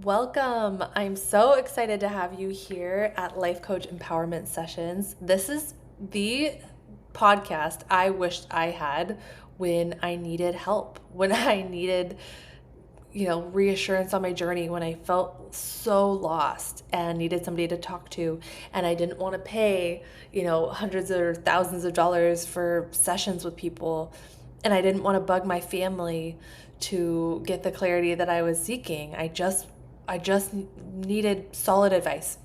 Welcome. I'm so excited to have you here at Life Coach Empowerment Sessions. This is the podcast I wished I had when I needed help, when I needed, reassurance on my journey, when I felt so lost and needed somebody to talk to, and I didn't want to pay, hundreds or thousands of dollars for sessions with people, and I didn't want to bug my family to get the clarity that I was seeking. I just needed solid advice.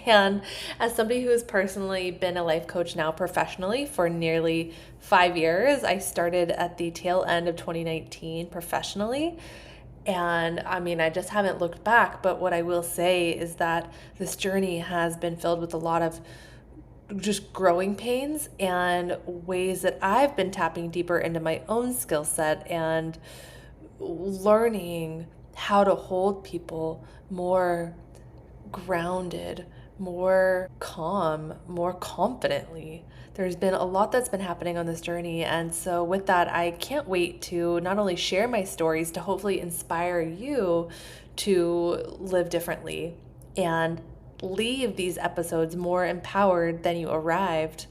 And as somebody who has personally been a life coach now professionally for nearly 5 years, I started at the tail end of 2019 professionally. And I just haven't looked back. But what I will say is that this journey has been filled with a lot of just growing pains and ways that I've been tapping deeper into my own skill set and learning how to hold people more grounded, more calm, more confidently. There's been a lot that's been happening on this journey. And so, with that, I can't wait to not only share my stories to hopefully inspire you to live differently and leave these episodes more empowered than you arrived,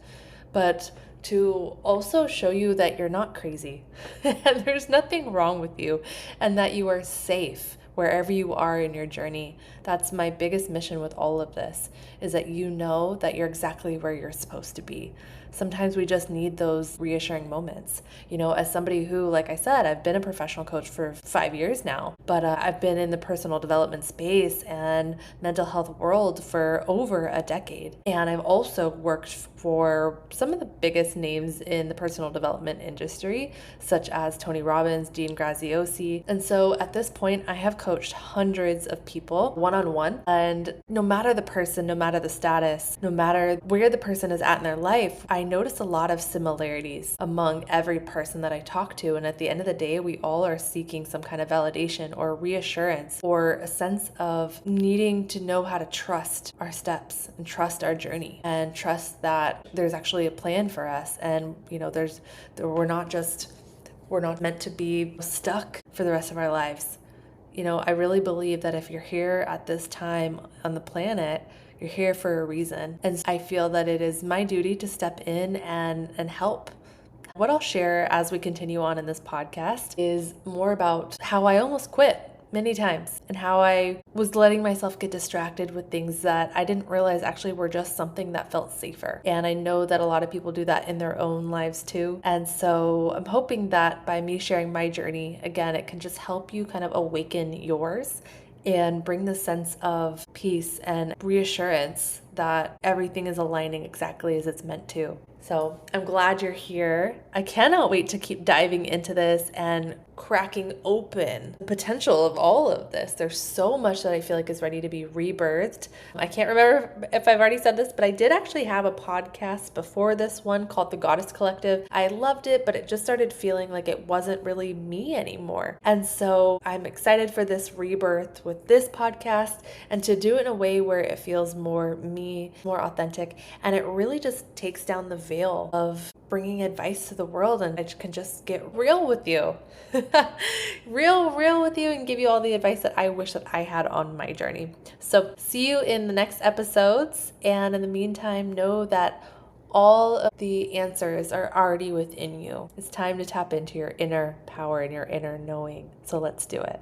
but to also show you that you're not crazy and there's nothing wrong with you and that you are safe wherever you are in your journey. That's my biggest mission with all of this, is that you know that you're exactly where you're supposed to be. Sometimes we just need those reassuring moments. As somebody who, like I said, I've been a professional coach for 5 years now, but I've been in the personal development space and mental health world for over a decade. And I've also worked for some of the biggest names in the personal development industry, such as Tony Robbins, Dean Graziosi. And so at this point, I have coached hundreds of people one-on-one. And no matter the person, no matter the status, no matter where the person is at in their life, I notice a lot of similarities among every person that I talk to. And at the end of the day, we all are seeking some kind of validation or reassurance or a sense of needing to know how to trust our steps and trust our journey and trust that there's actually a plan for us. And, we're not meant to be stuck for the rest of our lives. I really believe that if you're here at this time on the planet, you're here for a reason. And I feel that it is my duty to step in and help. What I'll share as we continue on in this podcast is more about how I almost quit many times and how I was letting myself get distracted with things that I didn't realize actually were just something that felt safer. And I know that a lot of people do that in their own lives too. And so I'm hoping that by me sharing my journey, again, it can just help you kind of awaken yours and bring the sense of peace and reassurance that everything is aligning exactly as it's meant to. So I'm glad you're here. I cannot wait to keep diving into this and cracking open the potential of all of this. There's so much that I feel like is ready to be rebirthed. I can't remember if I've already said this, but I did actually have a podcast before this one called The Goddess Collective. I loved it, but it just started feeling like it wasn't really me anymore. And so I'm excited for this rebirth with this podcast and to do it in a way where it feels more me, more authentic, and it really just takes down the veil of bringing advice to the world, and I can just get real with you. real with you, and give you all the advice that I wish that I had on my journey. So see you in the next episodes, and in the meantime, know that all of the answers are already within you. It's time to tap into your inner power and your inner knowing. So let's do it.